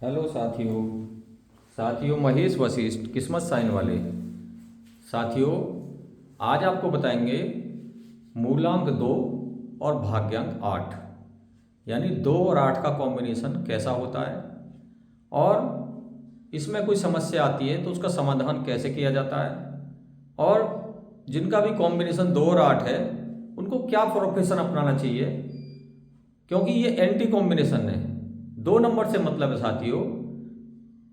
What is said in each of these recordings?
Hello साथियों। महेश वशिष्ठ किस्मत sign वाले साथियों, आज आपको बताएंगे मूलांक 2 और भाग्यांक 8 यानी 2 और 8 का कॉम्बिनेशन कैसा होता है और इसमें कोई समस्या आती है तो उसका समाधान कैसे किया जाता है, और जिनका भी कॉम्बिनेशन 2 और 8 है उनको क्या प्रोफेशन अपनाना चाहिए, क्योंकि ये एंटी कॉम्बिनेशन है। 2 नंबर से मतलब है साथियों,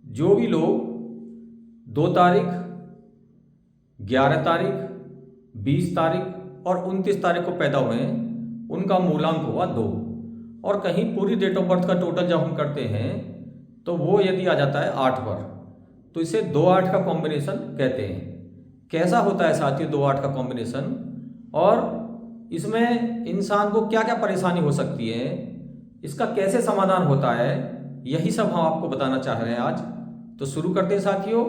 जो भी लोग 2 तारीख, 11 तारीख, 20 तारीख और 29 तारीख को पैदा हुए हैं उनका मूलांक हुआ 2। और कहीं पूरी डेट ऑफ बर्थ का टोटल जब हम करते हैं तो वो यदि आ जाता है 8 पर, तो इसे 2-8 का कॉम्बिनेशन कहते हैं। कैसा होता है साथियों 2-8 का कॉम्बिनेशन, और इसमें इंसान को क्या क्या परेशानी हो सकती है, इसका कैसे समाधान होता है, यही सब हम आपको बताना चाह रहे हैं आज। तो शुरू करते हैं साथियों।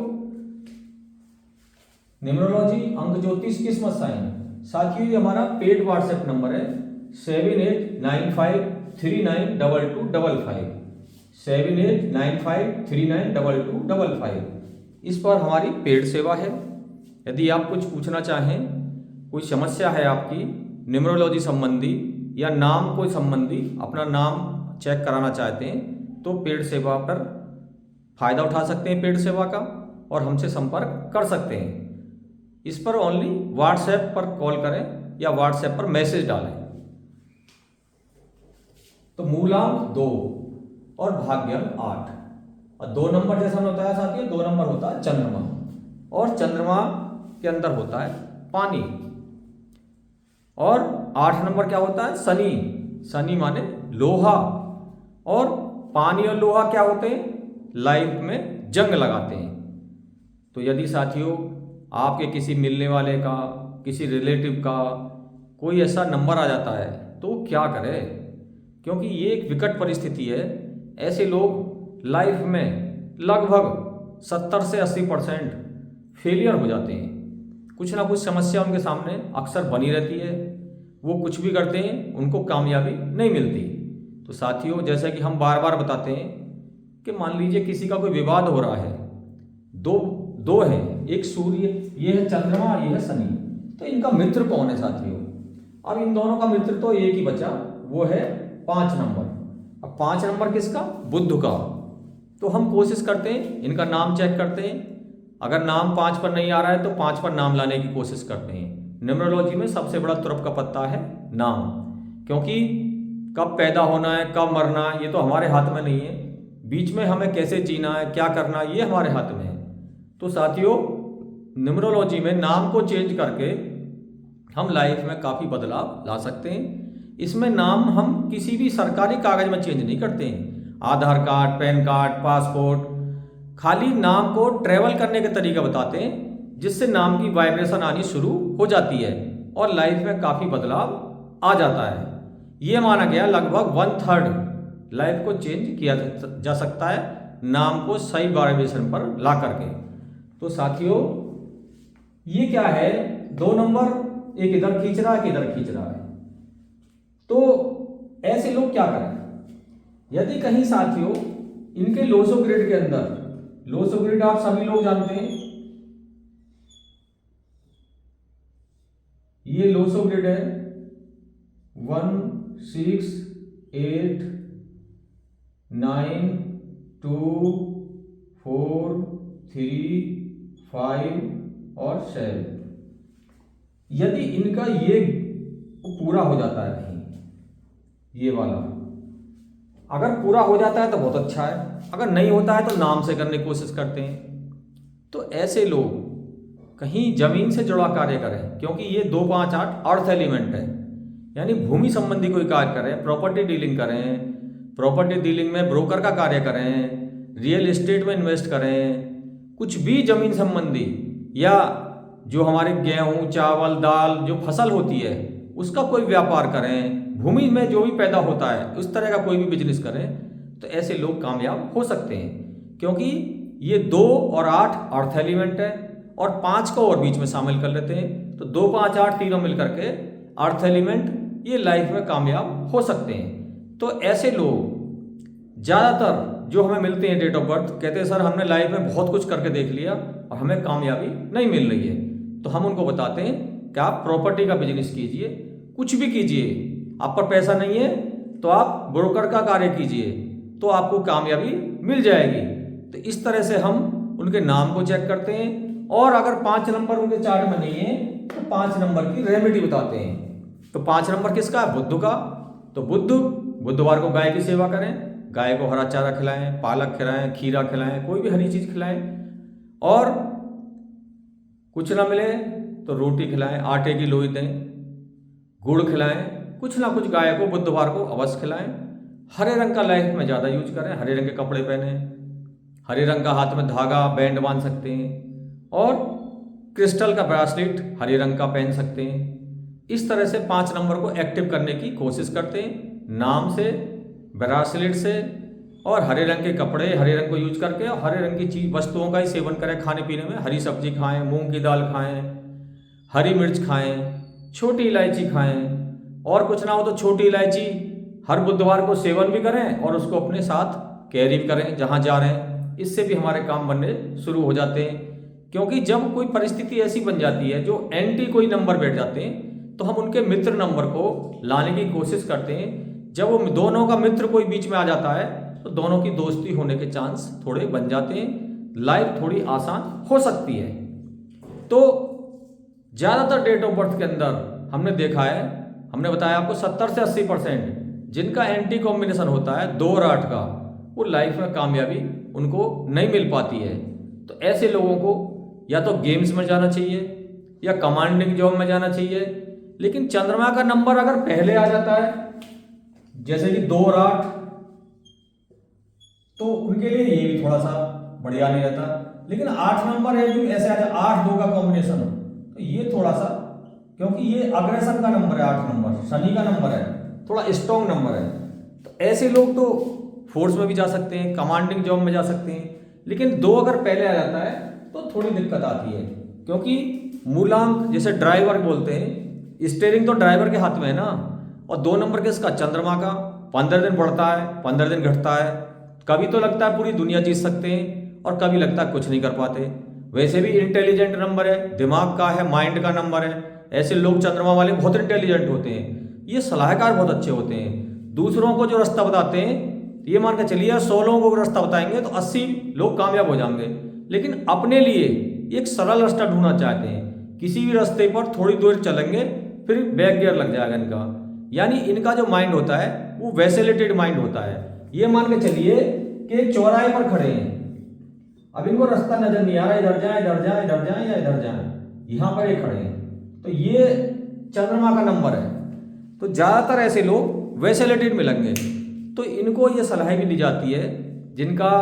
न्यूमरोलॉजी अंक ज्योतिष किस्मत साइन। साथियों ये हमारा पेड व्हाट्सएप नंबर है 7895392255 7895392255। इस पर हमारी पेड सेवा है। यदि आप कुछ पूछना चाहें, कोई समस्या है आपकी न्यूमरोलॉजी संबंधी या नाम को संबंधी, अपना नाम चेक कराना चाहते हैं तो पेड सेवा पर फ़ायदा उठा सकते हैं, पेड सेवा का, और हमसे संपर्क कर सकते हैं। इस पर ओनली व्हाट्सएप पर कॉल करें या व्हाट्सएप पर मैसेज डालें। तो मूलांक 2 और भाग्यांक 8, और 2 नंबर जैसा होता है साथियों, 2 नंबर होता है चंद्रमा, और चंद्रमा के अंदर होता है पानी, और 8 नंबर क्या होता है शनि। शनि माने लोहा, और पानी और लोहा क्या होते हैं, लाइफ में जंग लगाते हैं। तो यदि साथियों आपके किसी मिलने वाले का, किसी रिलेटिव का कोई ऐसा नंबर आ जाता है तो क्या करें, क्योंकि ये एक विकट परिस्थिति है। ऐसे लोग लाइफ में लगभग 70 से 80% फेलियर हो जाते हैं। कुछ ना कुछ समस्या उनके सामने अक्सर बनी रहती है, वो कुछ भी करते हैं उनको कामयाबी नहीं मिलती। तो साथियों जैसा कि हम बार बार बताते हैं कि मान लीजिए किसी का कोई विवाद हो रहा है, दो हैं, एक सूर्य, ये है चंद्रमा, ये है शनि, तो इनका मित्र कौन है साथियों। अब इन दोनों का मित्र तो एक ही बचा, वो है 5 नंबर। अब 5 नंबर किसका, बुध का। तो हम कोशिश करते हैं, इनका नाम चेक करते हैं, अगर नाम 5 पर नहीं आ रहा है तो 5 पर नाम लाने की कोशिश करते हैं। न्यूमरोलॉजी में सबसे बड़ा तुरप का पत्ता है नाम, क्योंकि कब पैदा होना है कब मरना ये तो हमारे हाथ में नहीं है, बीच में हमें कैसे जीना है क्या करना ये हमारे हाथ में है। तो साथियों न्यूमरोलॉजी में नाम को चेंज करके हम लाइफ में काफ़ी बदलाव ला सकते हैं। इसमें नाम हम किसी भी सरकारी कागज में चेंज नहीं करते हैं, आधार कार्ड, पैन कार्ड, पासपोर्ट, खाली नाम को ट्रेवल करने के तरीका बताते हैं, जिससे नाम की वाइब्रेशन आनी शुरू हो जाती है और लाइफ में काफ़ी बदलाव आ जाता है। ये माना गया लगभग 1/3 लाइफ को चेंज किया जा सकता है नाम को सही वाइब्रेशन पर ला करके। तो साथियों ये क्या है, 2 नंबर एक इधर खींच रहा है, एक इधर खींच रहा है। तो ऐसे लोग क्या करें, यदि कहीं साथियों इनके लोसो ग्रिड के अंदर, लोसो ग्रिड आप सभी लोग जानते हैं, ये लोसो ग्रिड है 1 6 8 9 2 4 3 5 और 7। यदि इनका ये पूरा हो जाता है कहीं, ये वाला अगर पूरा हो जाता है तो बहुत अच्छा है, अगर नहीं होता है तो नाम से करने की कोशिश करते हैं। तो ऐसे लोग कहीं जमीन से जुड़ा कार्य करें, क्योंकि ये 2 5 8 अर्थ एलिमेंट है, यानी भूमि संबंधी कोई कार्य करें, प्रॉपर्टी डीलिंग करें, प्रॉपर्टी डीलिंग में ब्रोकर का कार्य करें, रियल एस्टेट में इन्वेस्ट करें, कुछ भी जमीन संबंधी, या जो हमारे गेहूं, चावल, दाल जो फसल होती है उसका कोई व्यापार करें, भूमि में जो भी पैदा होता है उस तरह का कोई भी बिजनेस करें, तो ऐसे लोग कामयाब हो सकते हैं। क्योंकि ये 2 और 8 अर्थ एलिमेंट है, और 5 को और बीच में शामिल कर लेते हैं, तो 2 5 8 तीनों मिलकर के अर्थ एलिमेंट ये लाइफ में कामयाब हो सकते हैं। तो ऐसे लोग ज़्यादातर जो हमें मिलते हैं डेट ऑफ बर्थ, कहते हैं सर हमने लाइफ में बहुत कुछ करके देख लिया और हमें कामयाबी नहीं मिल रही है। तो हम उनको बताते हैं कि आप प्रॉपर्टी का बिजनेस कीजिए, कुछ भी कीजिए, आप पर पैसा नहीं है तो आप ब्रोकर का कार्य कीजिए, तो आपको कामयाबी मिल जाएगी। तो इस तरह से हम उनके नाम को चेक करते हैं, और अगर 5 नंबर उनके चार्ट में नहीं है तो 5 नंबर की रेमेडी बताते हैं। तो 5 नंबर किसका है? बुध का। तो बुधवार को गाय की सेवा करें, गाय को हरा चारा खिलाएं, पालक खिलाएं, खीरा खिलाएं, कोई भी हरी चीज खिलाएं। और कुछ ना मिले तो रोटी खिलाएं, आटे की लोई दें, गुड़ खिलाएं, कुछ ना कुछ गाय को बुधवार को अवश्य खिलाएं। हरे रंग का लाइफ में ज़्यादा यूज करें, हरे रंग के कपड़े पहने, हरे रंग का हाथ में धागा बैंड बांध सकते हैं, और क्रिस्टल का ब्रासलेट हरे रंग का पहन सकते हैं। इस तरह से 5 नंबर को एक्टिव करने की कोशिश करते हैं, नाम से, ब्रासलेट से, और हरे रंग के कपड़े, हरे रंग को यूज करके, और हरे रंग की चीज वस्तुओं का ही सेवन करें खाने पीने में। हरी सब्जी खाएं, मूंग की दाल खाएं, हरी मिर्च खाएं, छोटी इलायची खाएं, और कुछ ना हो तो छोटी इलायची हर बुधवार को सेवन भी करें और उसको अपने साथ कैरी भी करें जहाँ जा रहे हैं। इससे भी हमारे काम बनने शुरू हो जाते हैं, क्योंकि जब कोई परिस्थिति ऐसी बन जाती है जो एंटी कोई नंबर बैठ जाते हैं तो हम उनके मित्र नंबर को लाने की कोशिश करते हैं। जब वो दोनों का मित्र कोई बीच में आ जाता है तो दोनों की दोस्ती होने के चांस थोड़े बन जाते हैं, लाइफ थोड़ी आसान हो सकती है। तो ज़्यादातर डेट ऑफ बर्थ के अंदर हमने देखा है, हमने बताया आपको 70 से 80% जिनका एंटी कॉम्बिनेशन होता है 2 और 8 का, वो लाइफ में कामयाबी उनको नहीं मिल पाती है। तो ऐसे लोगों को या तो गेम्स में जाना चाहिए या कमांडिंग जॉब में जाना चाहिए। लेकिन चंद्रमा का नंबर अगर पहले आ जाता है, जैसे कि 2 और 8, तो उनके लिए ये भी थोड़ा सा बढ़िया नहीं रहता। लेकिन 8 नंबर है जो ऐसे आ जाए, 8-2 का कॉम्बिनेशन, तो ये थोड़ा सा, क्योंकि ये अग्रेशन का नंबर है, 8 नंबर शनि का नंबर है, थोड़ा स्ट्रॉन्ग नंबर है। तो ऐसे लोग तो फोर्स में भी जा सकते हैं, कमांडिंग जॉब में जा सकते हैं। लेकिन 2 अगर पहले आ जाता है तो थोड़ी दिक्कत आती है, क्योंकि मूलांक जैसे ड्राइवर बोलते हैं, स्टीयरिंग तो ड्राइवर के हाथ में है ना। और 2 नंबर किसका? चंद्रमा का। 15 दिन बढ़ता है, 15 दिन घटता है। कभी तो लगता है पूरी दुनिया जीत सकते हैं और कभी लगता है कुछ नहीं कर पाते। वैसे भी इंटेलिजेंट नंबर है, दिमाग का है, माइंड का नंबर है। ऐसे लोग चंद्रमा वाले बहुत इंटेलिजेंट होते हैं, ये सलाहकार बहुत अच्छे होते हैं। दूसरों को जो रास्ता बताते हैं, ये मान के चलिए 100 लोगों को रास्ता बताएंगे तो 80 लोग कामयाब हो जाएंगे। लेकिन अपने लिए एक सरल रास्ता ढूंढना चाहते हैं, किसी भी रास्ते पर थोड़ी दूर चलेंगे फिर बैक गियर लग जाएगा इनका। यानी इनका जो माइंड होता है वो वैसेलेटेड माइंड होता है। ये मान के चलिए कि एक चौराहे पर खड़े हैं, अब इनको रास्ता नजर नहीं आ रहा, इधर जाए इधर जाए इधर जाए या इधर जाए, यहाँ पर ये खड़े हैं, तो ये चंद्रमा का नंबर है। तो ज्यादातर ऐसे लोग वैसेलेटेड मिलेंगे। तो इनको ये सलाह भी दी जाती है जिनका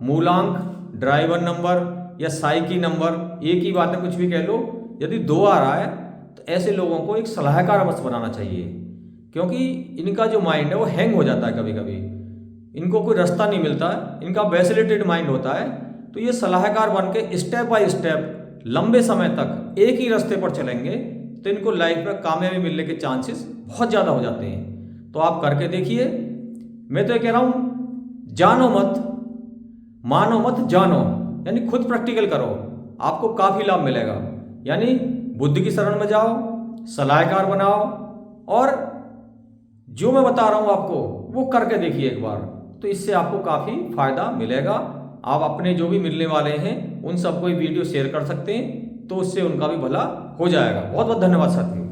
मूलांक, ड्राइवर नंबर या साइकी नंबर, एक ही बात है, कुछ भी कह लो, यदि 2 आ रहा है तो ऐसे लोगों को एक सलाहकार अवश्य बनाना चाहिए, क्योंकि इनका जो माइंड है वो हैंग हो जाता है कभी कभी, इनको कोई रास्ता नहीं मिलता है, इनका वैसेलेटेड माइंड होता है। तो ये सलाहकार बन के स्टेप बाय स्टेप लंबे समय तक एक ही रास्ते पर चलेंगे तो इनको लाइफ में कामयाबी मिलने के चांसेस बहुत ज़्यादा हो जाते हैं। तो आप करके देखिए। मैं तो ये कह रहा हूँ, जानो मत, मानो मत, जानो, यानी खुद प्रैक्टिकल करो, आपको काफ़ी लाभ मिलेगा। यानी बुद्ध की शरण में जाओ, सलाहकार बनाओ, और जो मैं बता रहा हूँ आपको वो करके देखिए एक बार, तो इससे आपको काफ़ी फायदा मिलेगा। आप अपने जो भी मिलने वाले हैं उन सबको ये वीडियो शेयर कर सकते हैं, तो उससे उनका भी भला हो जाएगा। बहुत बहुत धन्यवाद साथियों।